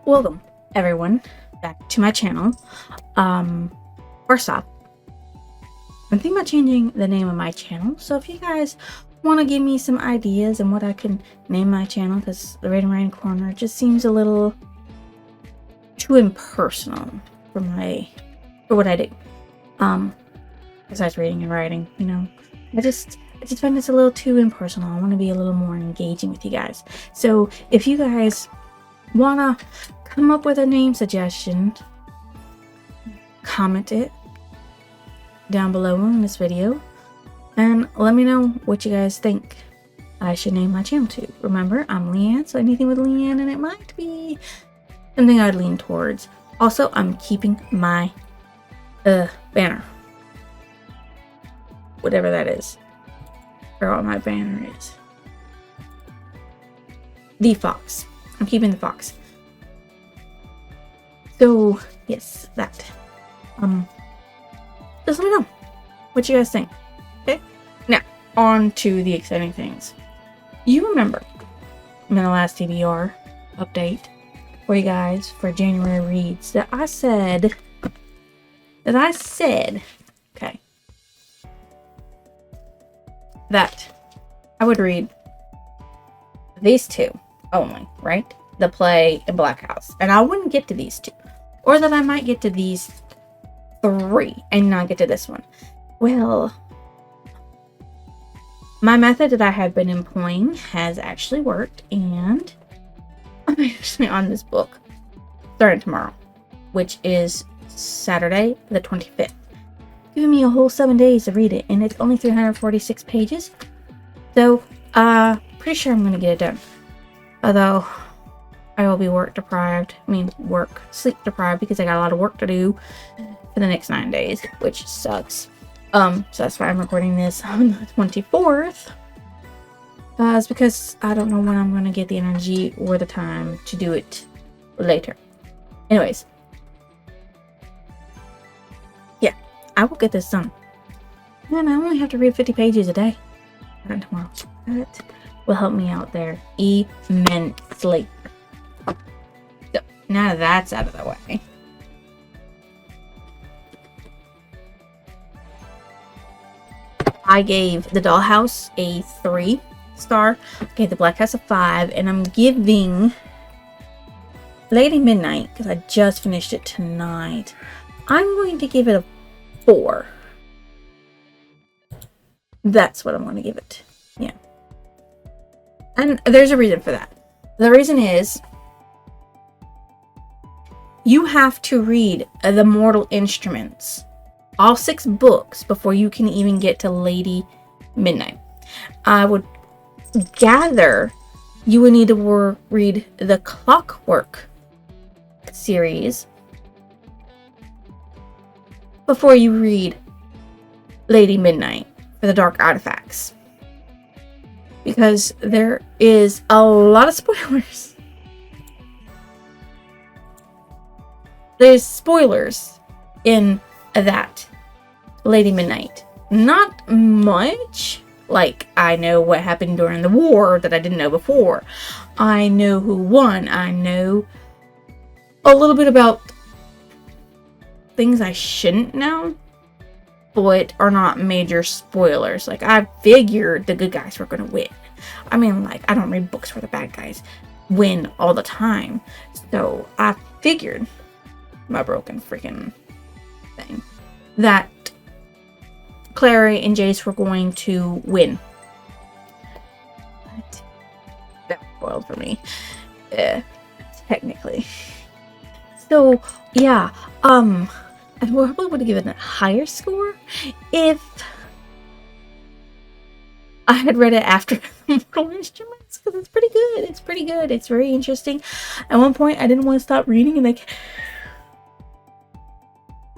Welcome everyone back to my channel. First off, I'm thinking about changing the name of my channel, so if you guys want to give me some ideas on what I can name my channel, because the Reading Writing Corner just seems a little too impersonal for what I do. Besides reading and writing, you know, I just find this a little too impersonal. I want to be a little more engaging with you guys. So if you guys wanna come up with a name suggestion, comment it down below in this video and let me know what you guys think I should name my channel to. Remember, I'm Leanne, so anything with Leanne and it might be something I'd lean towards. Also, I'm keeping my banner, whatever that is, or what my banner is. The fox. I'm keeping the fox. So yes, that. Just let me know what you guys think. Okay. Now on to the exciting things. You remember in the last TBR update for you guys for January reads that I said okay, that I would read these two only, right? The play and Black House. And I wouldn't get to these two. Or that I might get to these three and not get to this one. Well, my method that I have been employing has actually worked, and I'm actually on this book starting tomorrow, which is Saturday the 25th. Giving me a whole 7 days to read it, and it's only 346 pages. So, pretty sure I'm gonna get it done. Although I will be sleep deprived because I got a lot of work to do for the next 9 days, which sucks. So that's why I'm recording this on the 24th. It's because I don't know when I'm going to get the energy or the time to do it later. Anyways. Yeah, I will get this done. And I only have to read 50 pages a day. Not tomorrow. That will help me out there immensely. So, now that that's out of the way. I gave The Dollhouse a 3-star. Okay, The Black House a 5. And I'm giving Lady Midnight, because I just finished it tonight, I'm going to give it a 4. That's what I'm going to give it. Yeah. And there's a reason for that. The reason is you have to read The Mortal Instruments, all 6 books, before you can even get to Lady Midnight. I would gather you would need to read the Clockwork series before you read Lady Midnight for the Dark Artifacts, because there is a lot of spoilers. There's spoilers in that Lady Midnight. Not much. Like, I know what happened during the war that I didn't know before. I know who won. I know a little bit about things I shouldn't know, but are not major spoilers. Like, I figured the good guys were going to win. I mean, like, I don't read books where the bad guys win all the time. So, I figured, my broken freaking thing, that Clary and Jace were going to win. But that spoiled for me. Technically. So, yeah, I probably would have given it a higher score if I had read it after Mortal Instruments, because it's pretty good. It's pretty good. It's very interesting. At one point, I didn't want to stop reading, and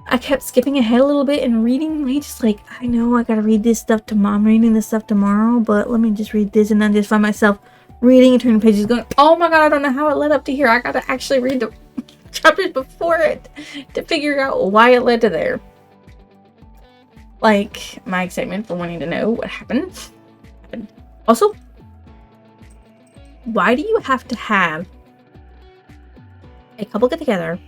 I kept skipping ahead a little bit and reading. Just like, I know I gotta read this stuff tomorrow. I'm reading this stuff tomorrow, but let me just read this, and then just find myself reading and turning pages going, oh my god, I don't know how it led up to here. I gotta actually read the chapters before it to figure out why it led to there. Like, my excitement for wanting to know what happened. Also, why do you have to have a couple get together,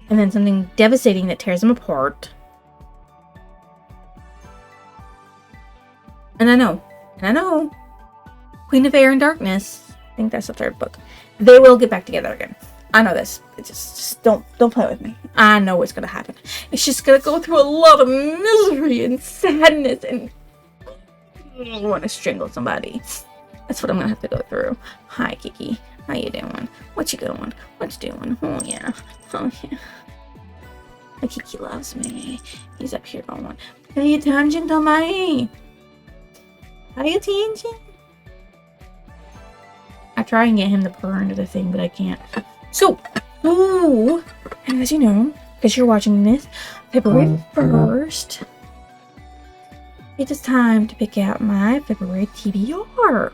and then something devastating that tears them apart. And I know, Queen of Air and Darkness, I think that's the third book, they will get back together again. I know this. It's just don't play with me. I know what's gonna happen. It's just gonna go through a lot of misery and sadness, and I want to strangle somebody. That's what I'm gonna have to go through. Hi, Kiki. How you doing? What you doing? What you doing? Oh yeah. Kiki loves me. He's up here going, pay attention to me. Pay attention. I try and get him to purr into the thing, but I can't. So, and as you know, because you're watching this, February 1st, it is time to pick out my February TBR.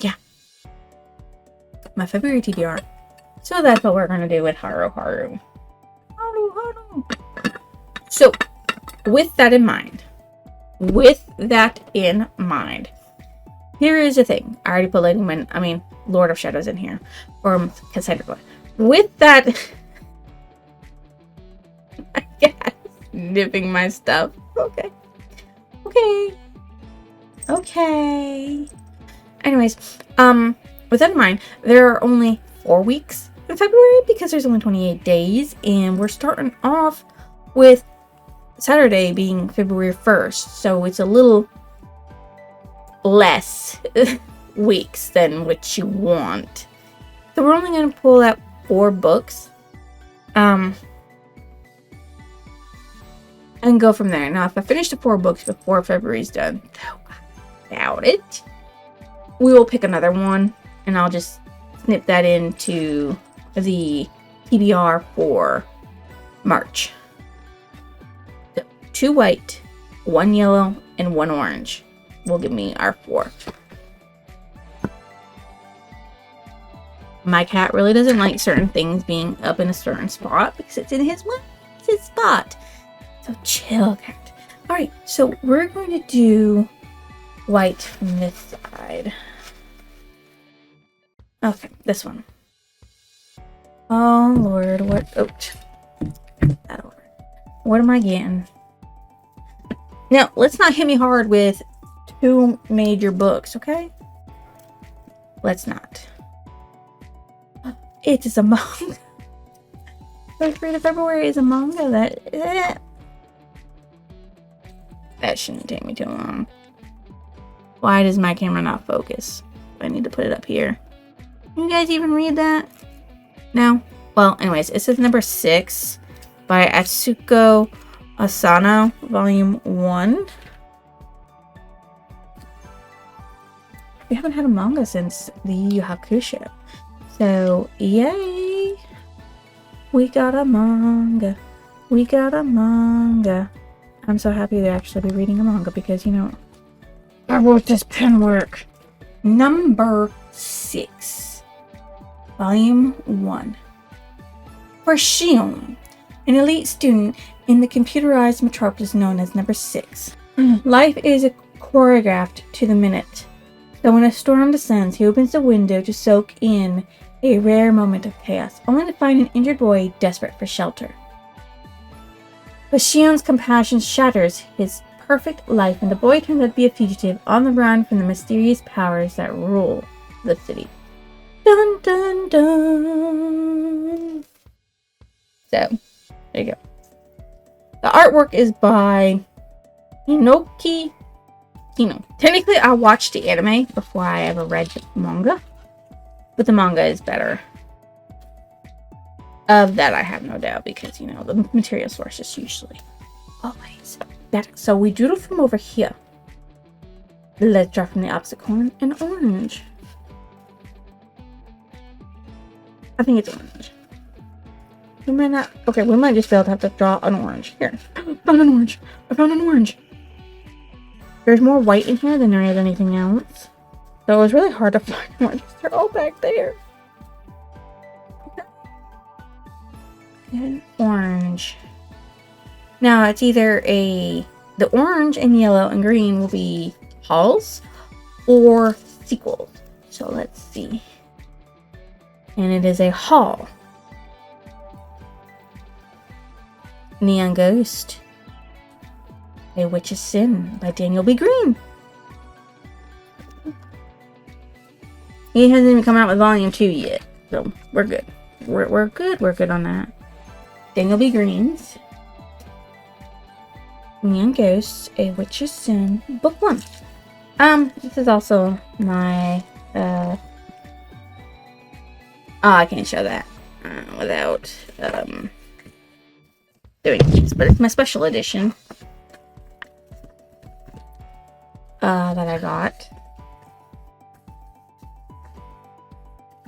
Yeah. My February TBR. So that's what we're going to do with Haru. So, with that in mind, here is the thing. I already put Lord of Shadows in here. Or Cassandra. With that, I guess, nipping my stuff. Okay. Anyways, with that in mind, there are only 4 weeks in February because there's only 28 days, and we're starting off with Saturday being February 1st, so it's a little less weeks than what you want. So we're only going to pull out 4 books, and go from there. Now, if I finish the 4 books before February's done, though I doubt it, we will pick another one, and I'll just snip that into the TBR for March. 2 white, 1 yellow, and 1 orange will give me our 4. My cat really doesn't like certain things being up in a certain spot because it's in his spot. So chill, cat. Alright, so we're going to do white from this side. Okay, this one. Oh Lord, what? Oh, that over. What am I getting? Now, let's not hit me hard with 2 major books, okay? Let's not. It is a manga. 3rd of February is a manga that shouldn't take me too long. Why does my camera not focus? I need to put it up here. You guys even read that? No? Well, anyways, it says number 6 by Atsuko Asano, Volume 1. We haven't had a manga since the Yu Hakusho. So, yay! We got a manga. I'm so happy to actually be reading a manga because, I wrote this pen work. Number 6. Volume 1. For Shion, an elite student in the computerized metropolis known as Number 6. Life is choreographed to the minute. So when a storm descends, he opens the window to soak in a rare moment of chaos, only to find an injured boy desperate for shelter. But Shion's compassion shatters his perfect life, and the boy turns out to be a fugitive on the run from the mysterious powers that rule the city. Dun dun dun! So, there you go. The artwork is by Inoki Kino. Technically, I watched the anime before I ever read the manga, but the manga is better. Of that, I have no doubt, because, the material source is usually always better. So we doodle from over here. Let's draw from the opposite corner an orange. I think it's orange. We might not. Okay, we might just be able to have to draw an orange. Here. I found an orange. There's more white in here than there is anything else. So it was really hard to find oranges. They're all back there. And orange. Now it's either the orange and yellow and green will be halls or sequels. So let's see. And it is a hall. Neon Ghost. A Witch's Sin by Daniel B. Green. He hasn't even come out with volume 2 yet. So we're good. We're good. We're good on that. Daniel B. Green's Neon Ghost, A Witch's Sin, book 1. This is also my I can't show that without doing this, but it's my special edition that I got.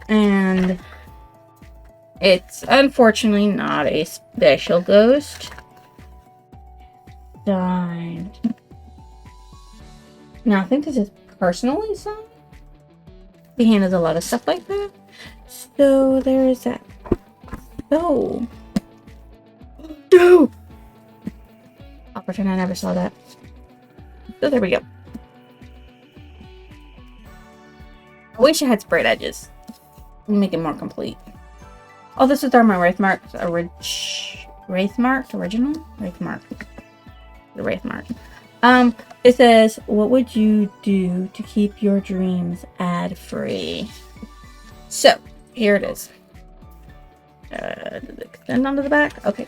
And it's unfortunately not a special ghost. Died. Now, I think this is personally signed. He handles a lot of stuff like that. So, there is that. So. No! I'll pretend I never saw that. So, there we go. I wish I had sprayed edges. Make it more complete. Oh, this is my Wraithmark. Wraithmark? Original? Wraithmark. The Wraithmark. It says, what would you do to keep your dreams ad-free? So, here it is. Does it extend onto the back? Okay,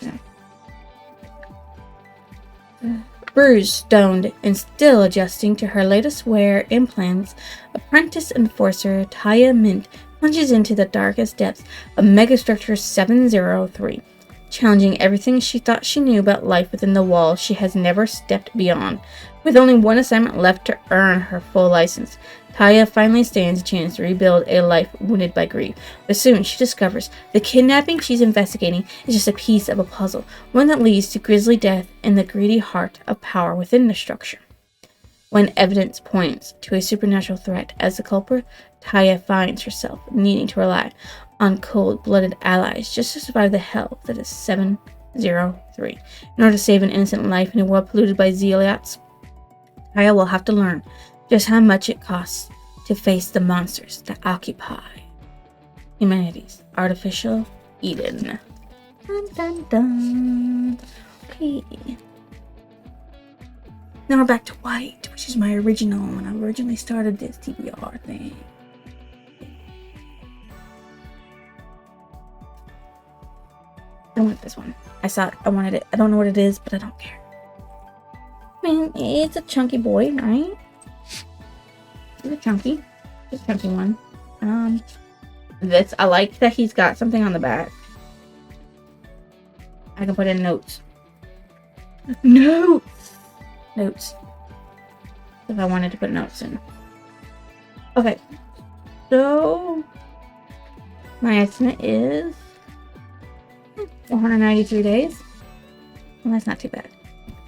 no. Bruised, stoned, and still adjusting to her latest wear implants, apprentice enforcer Taya Mint plunges into the darkest depths of Megastructure 703. Challenging everything she thought she knew about life within the walls she has never stepped beyond. With only one assignment left to earn her full license, Taya finally stands a chance to rebuild a life wounded by grief. But soon she discovers the kidnapping she's investigating is just a piece of a puzzle, one that leads to grisly death in the greedy heart of power within the structure. When evidence points to a supernatural threat as the culprit, Taya finds herself needing to rely on cold-blooded allies just to survive the hell that is 703. In order to save an innocent life in a world polluted by zealots, Taya will have to learn just how much it costs to face the monsters that occupy humanity's artificial Eden. Dun, dun, dun. Okay. Now we're back to white, which is my original when I originally started this TBR thing. I want this one. I wanted it. I don't know what it is, but I don't care. I mean, it's a chunky boy, right? It's a chunky one. I like that he's got something on the back. I can put in notes. Notes! If I wanted to put notes in. Okay. So, my estimate is 493 days. Well, that's not too bad.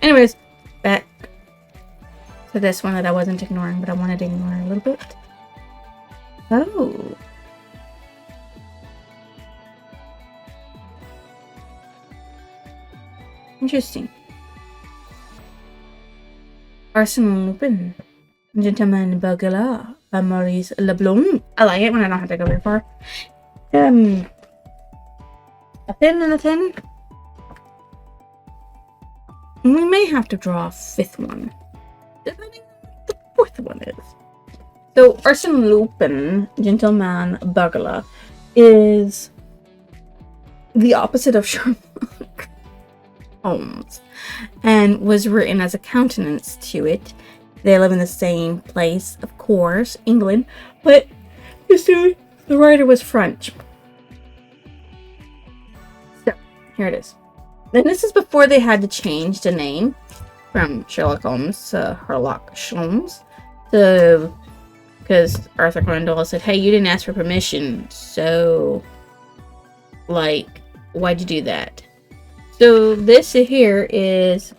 Anyways, back to this one that I wasn't ignoring, but I wanted to ignore a little bit. Oh. Interesting. Arsène Lupin. Gentleman Burglar by Maurice Leblanc. I like it when I don't have to go very far. A thin and a thin. We may have to draw a 5th one, depending on what the 4th one is. So, Arsène Lupin, Gentleman Burglar, is the opposite of Sherlock Holmes, and was written as a countenance to it. They live in the same place, of course, England, but the writer was French. So, here it is. And this is before they had to change the name from Sherlock Holmes to Sherlock Holmes. So, because Arthur Conan Doyle said, hey, you didn't ask for permission, so, like, why'd you do that? So, this here is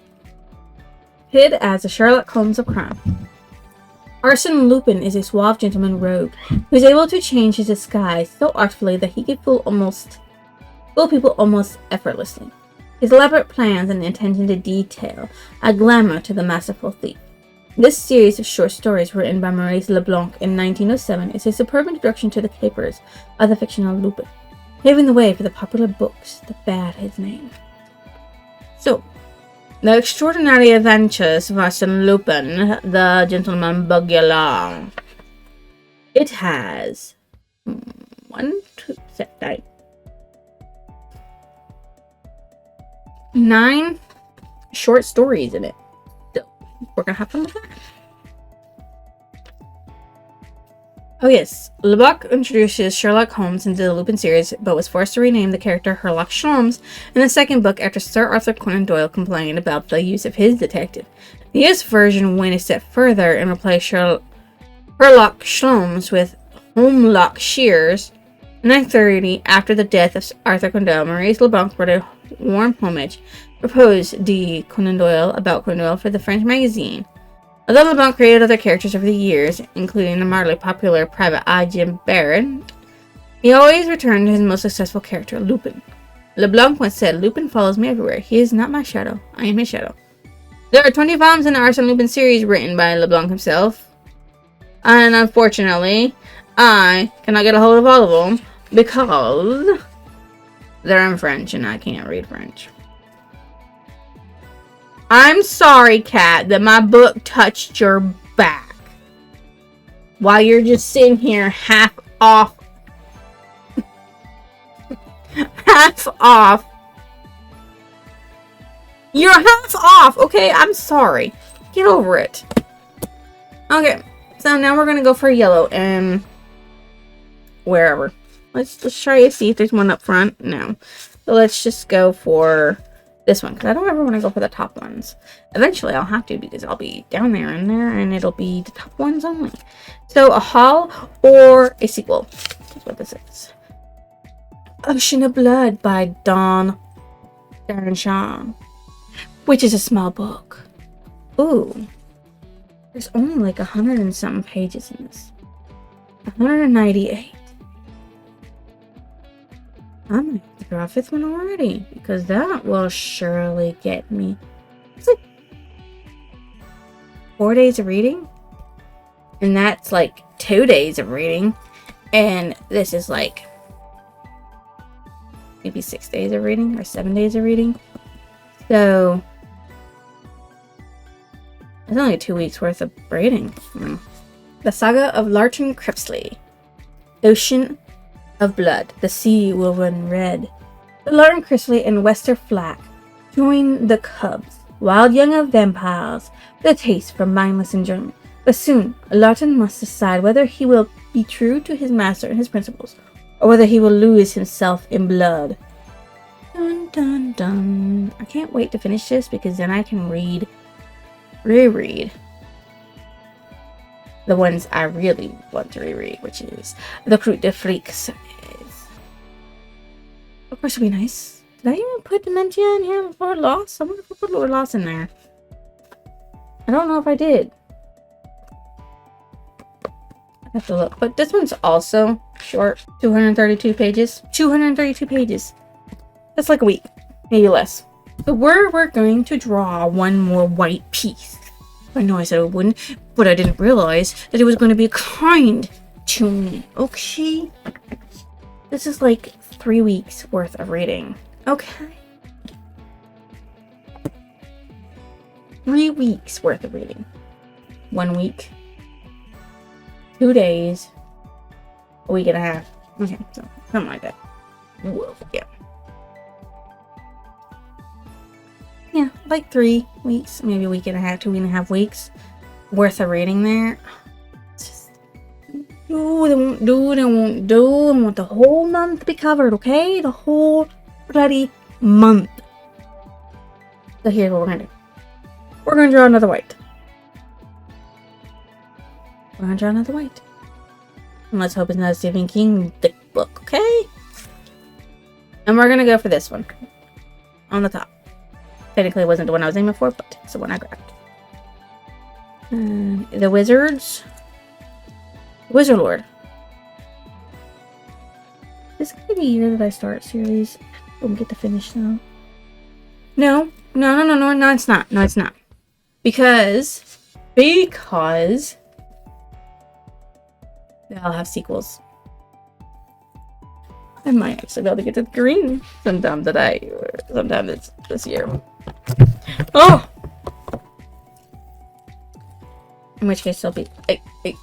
hid as a Sherlock Holmes of crime. Arsène Lupin is a suave gentleman rogue who is able to change his disguise so artfully that he can fool people almost effortlessly. His elaborate plans and attention to detail add glamour to the masterful thief. This series of short stories written by Maurice Leblanc in 1907 is a superb introduction to the capers of the fictional Lupin, paving the way for the popular books that bear his name. So, The Extraordinary Adventures of Arsène Lupin, the Gentleman Bugula. It has 9 short stories in it. So, we're gonna have fun with that. Oh yes, Leblanc introduces Sherlock Holmes into the Lupin series, but was forced to rename the character Sherlock Sholmes in the second book after Sir Arthur Conan Doyle complained about the use of his detective. The US version went a step further and replaced Sherlock Sholmes with Holmlock Shears. In 1930, after the death of Arthur Conan Doyle, Maurice Leblanc wrote a warm homage, proposed de Conan Doyle about Conan Doyle for the French magazine. Although LeBlanc created other characters over the years, including the mildly popular Private Eye Jim Barron, he always returned to his most successful character, Lupin. LeBlanc once said, "Lupin follows me everywhere. He is not my shadow. I am his shadow." There are 20 volumes in the Arsène Lupin series written by LeBlanc himself, and unfortunately, I cannot get a hold of all of them because they're in French and I can't read French. I'm sorry, Kat, that my book touched your back while you're just sitting here half off. Half off. You're half off, okay? I'm sorry. Get over it. Okay, so now we're gonna go for yellow and wherever. Let's try to see if there's one up front. No. So let's just go for this one, because I don't ever want to go for the top ones. Eventually I'll have to, because I'll be down there and it'll be the top ones only. So a haul or a sequel. That's what this is. Ocean of Blood by Dawn Darenshaw, which is a small book. Ooh. There's only like 100 and something pages in this. 198. I might have to draw a 5th one already, because that will surely get me. It's like 4 days of reading, and that's like 2 days of reading, and this is like maybe 6 days of reading or 7 days of reading. So it's only 2 weeks worth of reading. The Saga of Larton Crepsley. Ocean of Blood. The sea will run red. The Larton Crepsley and Wester Flack join the cubs, wild young of vampires, with a taste for mindless enjoyment. But soon, Larton must decide whether he will be true to his master and his principles, or whether he will lose himself in blood. Dun dun dun. I can't wait to finish this, because then I can reread the ones I really want to reread, which is The Croûte de Frics. Of course, it'll be nice. Did I even put Dementia in here before Lost? I wonder if I put Lord Lost in there. I don't know if I did. I have to look. But this one's also short. 232 pages. 232 pages. That's like a week. Maybe less. But we're going to draw one more white piece. I know I said I wouldn't, but I didn't realize that it was going to be kind to me. Okay? This is like 3 weeks worth of reading. Okay? 3 weeks worth of reading. 1 week. 2 days. A week and a half. Okay, so something like that. Whoa, yeah. Yeah, like 3 weeks, maybe a week and a half, 2.5 weeks worth of reading there. It's just, they won't do. I want the whole month to be covered, okay? The whole bloody month. So here's what we're gonna do. We're gonna draw another white. And let's hope it's not a Stephen King thick book, okay? And we're gonna go for this one on the top. Technically, it wasn't the one I was aiming for, but it's the one I grabbed. The Wizards. Wizard Lord. This could be the year that I start series. I don't get to finish now. No, it's not. No, it's not. Because because they'll have sequels. I might actually be able to get to the green sometime this year. Oh! In which case there'll be a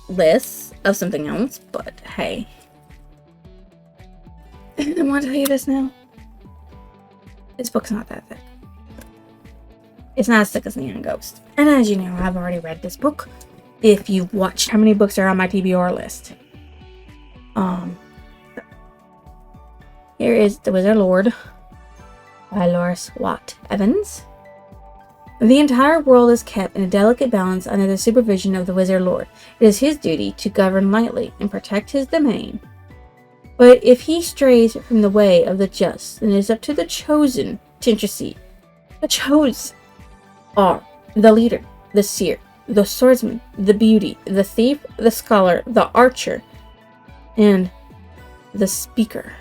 list of something else, but hey. I want to tell you this now. This book's not that thick. It's not as thick as Neon Ghost. And as you know, I've already read this book. If you've watched how many books are on my TBR list. Here is The Wizard Lord by Loris Watt Evans. The entire world is kept in a delicate balance under the supervision of the Wizard Lord. It is his duty to govern lightly and protect his domain. But if he strays from the way of the just, then it is up to the chosen to intercede. The chosen are the leader, the seer, the swordsman, the beauty, the thief, the scholar, the archer, and the speaker.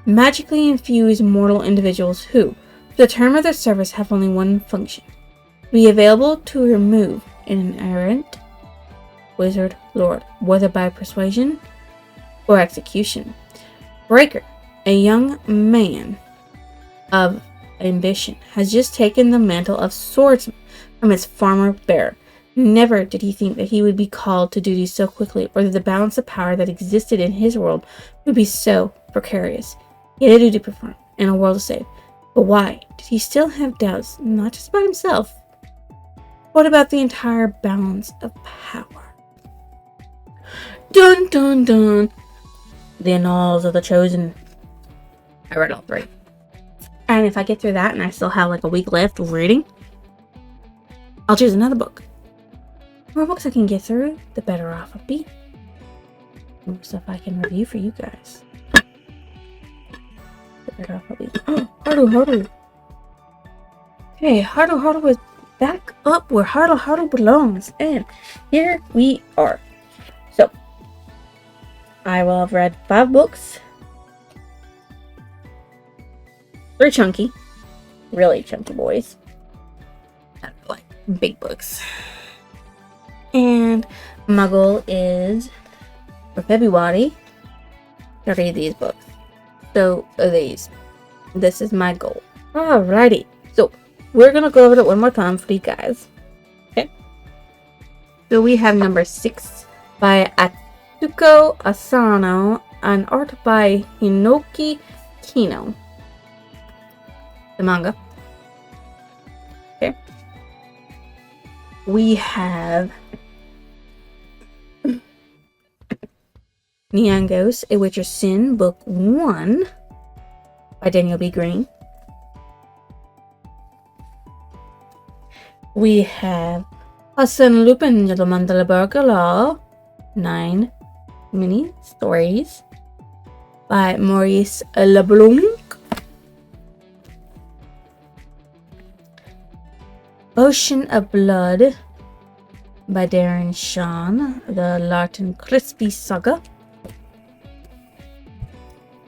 Magically infused mortal individuals who, for the term of their service, have only one function: be available to remove an errant Wizard Lord, whether by persuasion or execution. Breaker, a young man of ambition, has just taken the mantle of swordsman from its former bearer. Never did he think that he would be called to duty so quickly, or that the balance of power that existed in his world would be so precarious. He had a duty to perform and a world to save. But why did he still have doubts, not just about himself? What about the entire balance of power? Dun dun dun! The Annals of the Chosen. I read all 3. And if I get through that and I still have like a week left of reading, I'll choose another book. The more books I can get through, the better off I'll be. The more stuff I can review for you guys, the better off I'll be. Oh, Haru. Okay, Haru is back up where Haru belongs. And here we are. So, I will have read 5 books. 3 chunky. Really chunky boys. I like big books. And my goal is, for February, to read these books. So, this is my goal. Alrighty. So, we're going to go over it one more time for you guys. Okay? So, we have number 6 by Atsuko Asano and art by Hinoki Kino. The manga. Okay. We have Neon Ghost, A Witcher's Sin, Book 1 by Daniel B. Green. We have Hassan Lupin, Gentleman de la Burglar, 9 mini stories by Maurice Leblanc. Ocean of Blood by Darren Shan, the Larton Crispy Saga.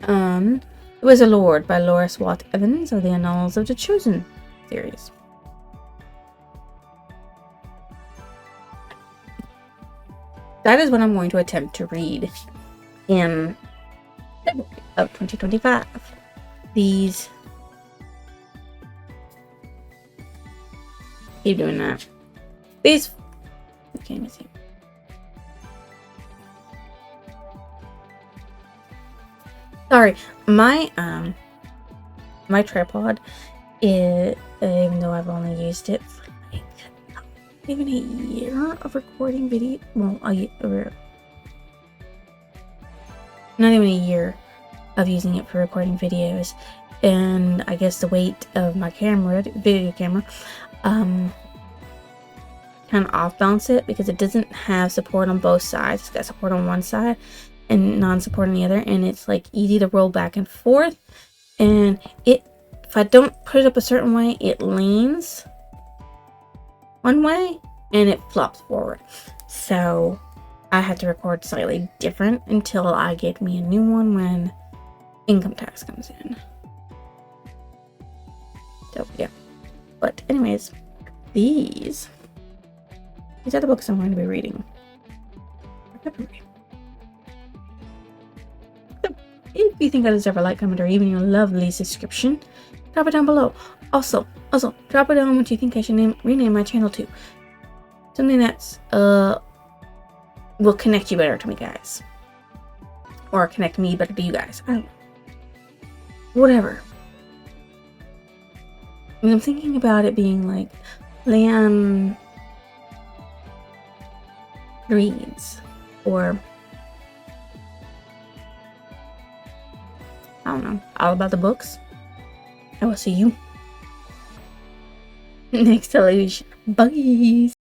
The Wizard Lord by Loris Watt Evans, of the Annals of the Chosen series. That is what I'm going to attempt to read in February of 2025. These. Keep doing that. These. I can't even see. Sorry, my tripod is, even though I've only used it for like not even a year of recording video. Well, not even a year of using it for recording videos, and I guess the weight of my video camera, kind of off balance it because it doesn't have support on both sides. It's got support on one side and non-support on the other, and it's like easy to roll back and forth, and if I don't put it up a certain way, it leans one way and it flops forward. So I had to record slightly different until I get me a new one when income tax comes in. So yeah, but anyways, these These are the books I'm going to be reading. So, if you think I deserve a like, comment, or even your lovely subscription, drop it down below. Also, drop it down what you think I should rename my channel to. Something that's will connect you better to me, guys, or connect me better to you guys. I don't know. Whatever. I'm thinking about it being like Leanne reads, or I don't know, all about the books. I will see you next television. Bye.